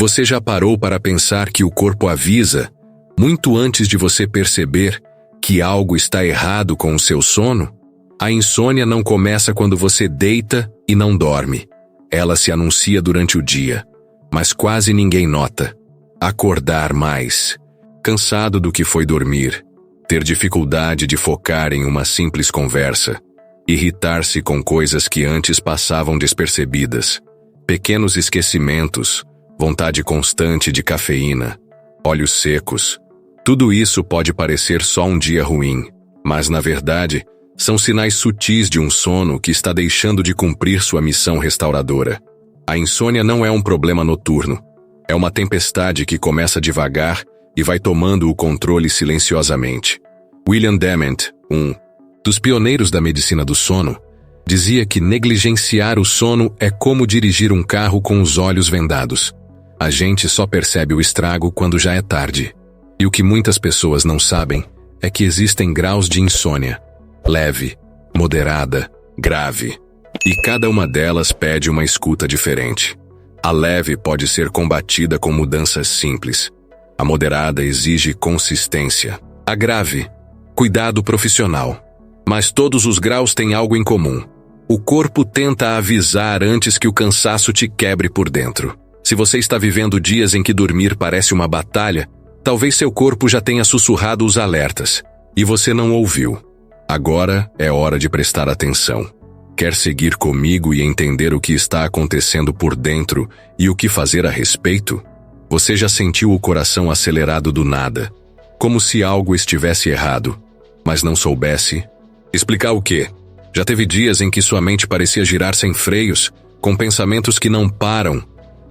Você já parou para pensar que o corpo avisa, muito antes de você perceber, que algo está errado com o seu sono? A insônia não começa quando você deita e não dorme. Ela se anuncia durante o dia, mas quase ninguém nota. Acordar mais, cansado do que foi dormir, ter dificuldade de focar em uma simples conversa, irritar-se com coisas que antes passavam despercebidas, pequenos esquecimentos, vontade constante de cafeína, olhos secos. Tudo isso pode parecer só um dia ruim, mas na verdade, são sinais sutis de um sono que está deixando de cumprir sua missão restauradora. A insônia não é um problema noturno. É uma tempestade que começa devagar e vai tomando o controle silenciosamente. William Dement, um dos pioneiros da medicina do sono, dizia que negligenciar o sono é como dirigir um carro com os olhos vendados. A gente só percebe o estrago quando já é tarde. E o que muitas pessoas não sabem é que existem graus de insônia. Leve, moderada, grave. E cada uma delas pede uma escuta diferente. A leve pode ser combatida com mudanças simples. A moderada exige consistência. A grave, cuidado profissional. Mas todos os graus têm algo em comum. O corpo tenta avisar antes que o cansaço te quebre por dentro. Se você está vivendo dias em que dormir parece uma batalha, talvez seu corpo já tenha sussurrado os alertas, e você não ouviu. Agora é hora de prestar atenção. Quer seguir comigo e entender o que está acontecendo por dentro e o que fazer a respeito? Você já sentiu o coração acelerado do nada, como se algo estivesse errado, mas não soubesse? Explicar o quê? Já teve dias em que sua mente parecia girar sem freios, com pensamentos que não param,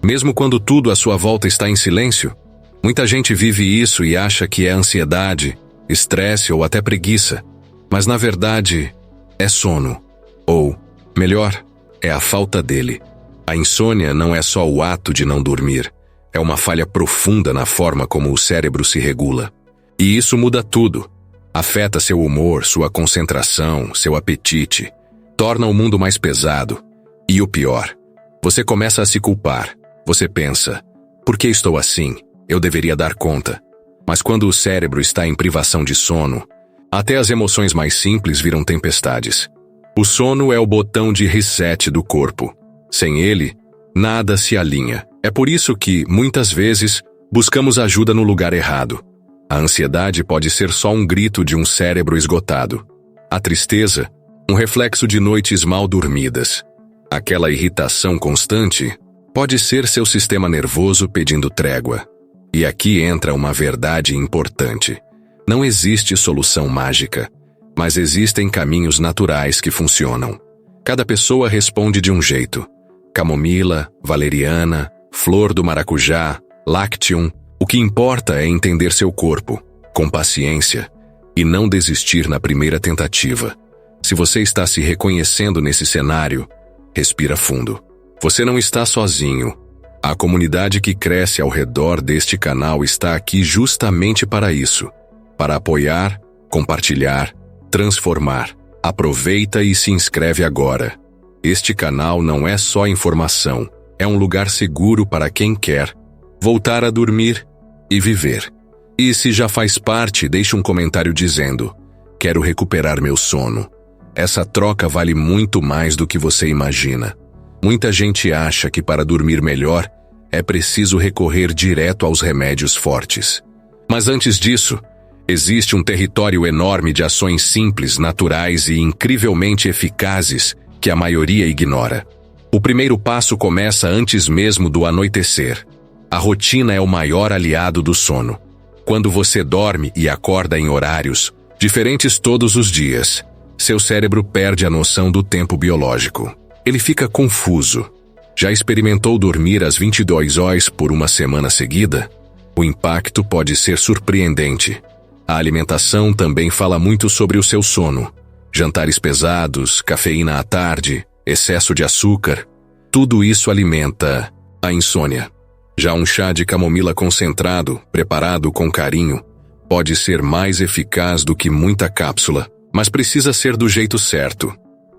mesmo quando tudo à sua volta está em silêncio? Muita gente vive isso e acha que é ansiedade, estresse ou até preguiça. Mas na verdade, é sono. Ou, melhor, é a falta dele. A insônia não é só o ato de não dormir. É uma falha profunda na forma como o cérebro se regula. E isso muda tudo. Afeta seu humor, sua concentração, seu apetite. Torna o mundo mais pesado. E o pior, você começa a se culpar. Você pensa, por que estou assim? Eu deveria dar conta. Mas quando o cérebro está em privação de sono, até as emoções mais simples viram tempestades. O sono é o botão de reset do corpo. Sem ele, nada se alinha. É por isso que, muitas vezes, buscamos ajuda no lugar errado. A ansiedade pode ser só um grito de um cérebro esgotado. A tristeza, um reflexo de noites mal dormidas. Aquela irritação constante pode ser seu sistema nervoso pedindo trégua. E aqui entra uma verdade importante. Não existe solução mágica, mas existem caminhos naturais que funcionam. Cada pessoa responde de um jeito. Camomila, valeriana, flor do maracujá, lactium. O que importa é entender seu corpo, com paciência, e não desistir na primeira tentativa. Se você está se reconhecendo nesse cenário, respira fundo. Você não está sozinho. A comunidade que cresce ao redor deste canal está aqui justamente para isso. Para apoiar, compartilhar, transformar. Aproveita e se inscreve agora. Este canal não é só informação, é um lugar seguro para quem quer voltar a dormir e viver. E se já faz parte, deixe um comentário dizendo: quero recuperar meu sono. Essa troca vale muito mais do que você imagina. Muita gente acha que para dormir melhor é preciso recorrer direto aos remédios fortes. Mas antes disso, existe um território enorme de ações simples, naturais e incrivelmente eficazes que a maioria ignora. O primeiro passo começa antes mesmo do anoitecer. A rotina é o maior aliado do sono. Quando você dorme e acorda em horários diferentes todos os dias, seu cérebro perde a noção do tempo biológico. Ele fica confuso. Já experimentou dormir às 22 horas por uma semana seguida? O impacto pode ser surpreendente. A alimentação também fala muito sobre o seu sono. Jantares pesados, cafeína à tarde, excesso de açúcar, tudo isso alimenta a insônia. Já um chá de camomila concentrado, preparado com carinho, pode ser mais eficaz do que muita cápsula, mas precisa ser do jeito certo.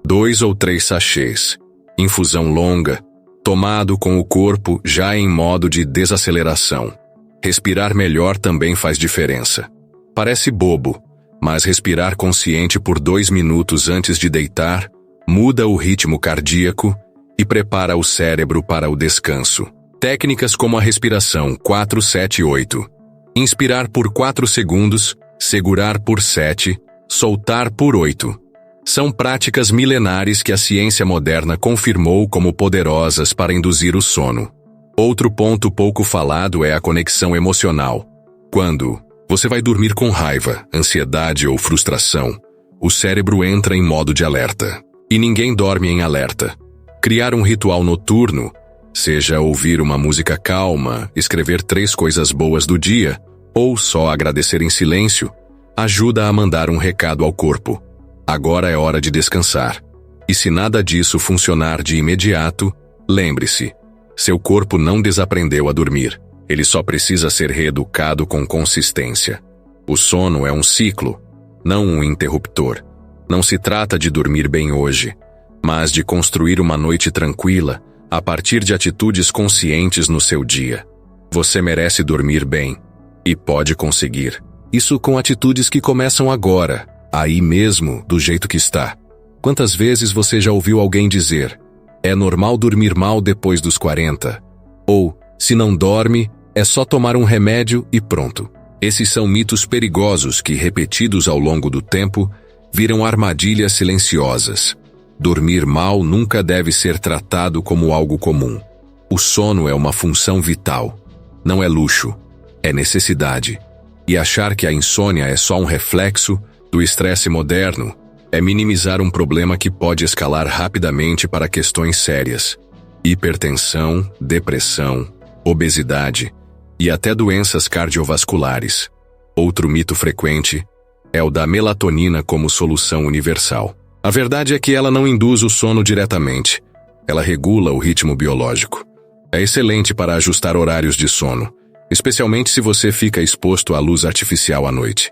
2 ou 3 sachês, infusão longa, tomado com o corpo já em modo de desaceleração. Respirar melhor também faz diferença. Parece bobo, mas respirar consciente por 2 minutos antes de deitar muda o ritmo cardíaco e prepara o cérebro para o descanso. Técnicas como a respiração 4-7-8. Inspirar por 4 segundos, segurar por 7, soltar por 8. São práticas milenares que a ciência moderna confirmou como poderosas para induzir o sono. Outro ponto pouco falado é a conexão emocional. Quando você vai dormir com raiva, ansiedade ou frustração, o cérebro entra em modo de alerta. E ninguém dorme em alerta. Criar um ritual noturno, seja ouvir uma música calma, escrever 3 coisas boas do dia, ou só agradecer em silêncio, ajuda a mandar um recado ao corpo. Agora é hora de descansar. E se nada disso funcionar de imediato, lembre-se, seu corpo não desaprendeu a dormir. Ele só precisa ser reeducado com consistência. O sono é um ciclo, não um interruptor. Não se trata de dormir bem hoje, mas de construir uma noite tranquila a partir de atitudes conscientes no seu dia. Você merece dormir bem e pode conseguir. Isso com atitudes que começam agora, aí mesmo, do jeito que está. Quantas vezes você já ouviu alguém dizer: é normal dormir mal depois dos 40? Ou, se não dorme, é só tomar um remédio e pronto. Esses são mitos perigosos que, repetidos ao longo do tempo, viram armadilhas silenciosas. Dormir mal nunca deve ser tratado como algo comum. O sono é uma função vital. Não é luxo, é necessidade. E achar que a insônia é só um reflexo do estresse moderno é minimizar um problema que pode escalar rapidamente para questões sérias. Hipertensão, depressão, obesidade e até doenças cardiovasculares. Outro mito frequente é o da melatonina como solução universal. A verdade é que ela não induz o sono diretamente. Ela regula o ritmo biológico. É excelente para ajustar horários de sono, especialmente se você fica exposto à luz artificial à noite.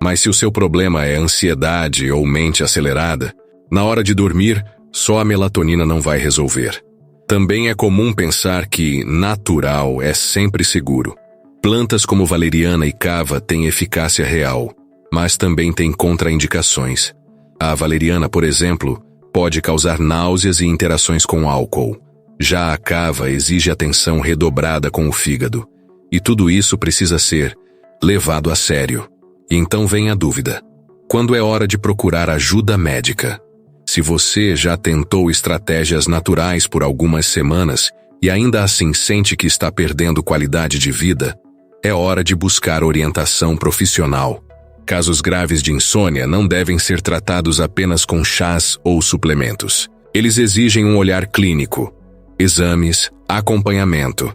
Mas se o seu problema é ansiedade ou mente acelerada, na hora de dormir, só a melatonina não vai resolver. Também é comum pensar que natural é sempre seguro. Plantas como valeriana e cava têm eficácia real, mas também têm contraindicações. A valeriana, por exemplo, pode causar náuseas e interações com álcool. Já a cava exige atenção redobrada com o fígado. E tudo isso precisa ser levado a sério. E então vem a dúvida: quando é hora de procurar ajuda médica? Se você já tentou estratégias naturais por algumas semanas e ainda assim sente que está perdendo qualidade de vida, é hora de buscar orientação profissional. Casos graves de insônia não devem ser tratados apenas com chás ou suplementos. Eles exigem um olhar clínico, exames, acompanhamento.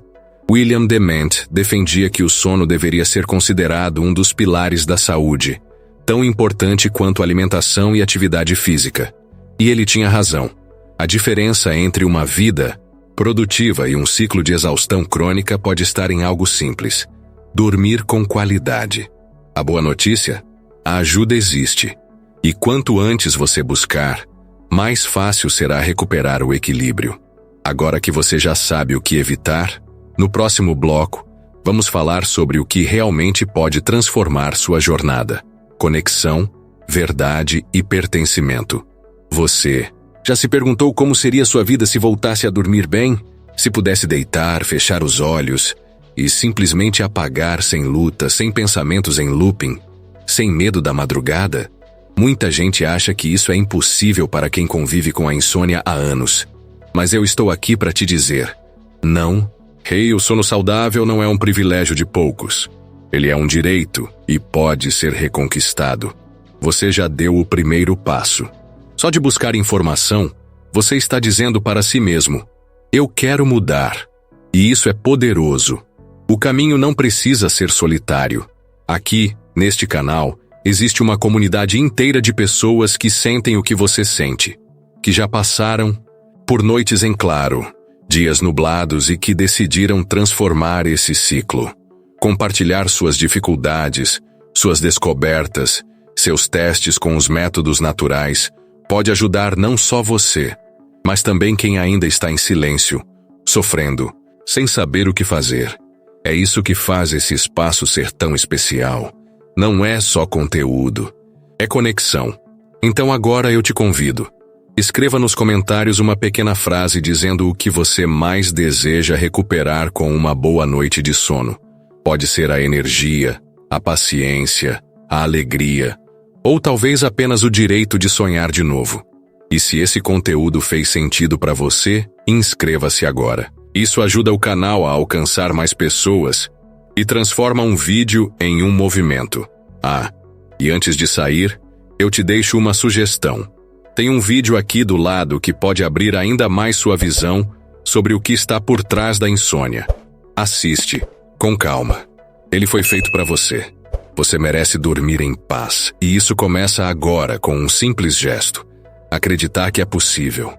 William Dement defendia que o sono deveria ser considerado um dos pilares da saúde, tão importante quanto alimentação e atividade física. E ele tinha razão. A diferença entre uma vida produtiva e um ciclo de exaustão crônica pode estar em algo simples: dormir com qualidade. A boa notícia? A ajuda existe. E quanto antes você buscar, mais fácil será recuperar o equilíbrio. Agora que você já sabe o que evitar, no próximo bloco, vamos falar sobre o que realmente pode transformar sua jornada: conexão, verdade e pertencimento. Você já se perguntou como seria sua vida se voltasse a dormir bem? Se pudesse deitar, fechar os olhos e simplesmente apagar sem luta, sem pensamentos em looping, sem medo da madrugada? Muita gente acha que isso é impossível para quem convive com a insônia há anos. Mas eu estou aqui para te dizer: não. O sono saudável não é um privilégio de poucos. Ele é um direito e pode ser reconquistado. Você já deu o primeiro passo. Só de buscar informação, você está dizendo para si mesmo: eu quero mudar. E isso é poderoso. O caminho não precisa ser solitário. Aqui, neste canal, existe uma comunidade inteira de pessoas que sentem o que você sente, que já passaram por noites em claro, dias nublados e que decidiram transformar esse ciclo. Compartilhar suas dificuldades, suas descobertas, seus testes com os métodos naturais pode ajudar não só você, mas também quem ainda está em silêncio, sofrendo, sem saber o que fazer. É isso que faz esse espaço ser tão especial. Não é só conteúdo, é conexão. Então agora eu te convido. Escreva nos comentários uma pequena frase dizendo o que você mais deseja recuperar com uma boa noite de sono. Pode ser a energia, a paciência, a alegria, ou talvez apenas o direito de sonhar de novo. E se esse conteúdo fez sentido para você, inscreva-se agora. Isso ajuda o canal a alcançar mais pessoas e transforma um vídeo em um movimento. Ah, e antes de sair, eu te deixo uma sugestão. Tem um vídeo aqui do lado que pode abrir ainda mais sua visão sobre o que está por trás da insônia. Assiste, com calma. Ele foi feito para você. Você merece dormir em paz, e isso começa agora com um simples gesto. Acreditar que é possível.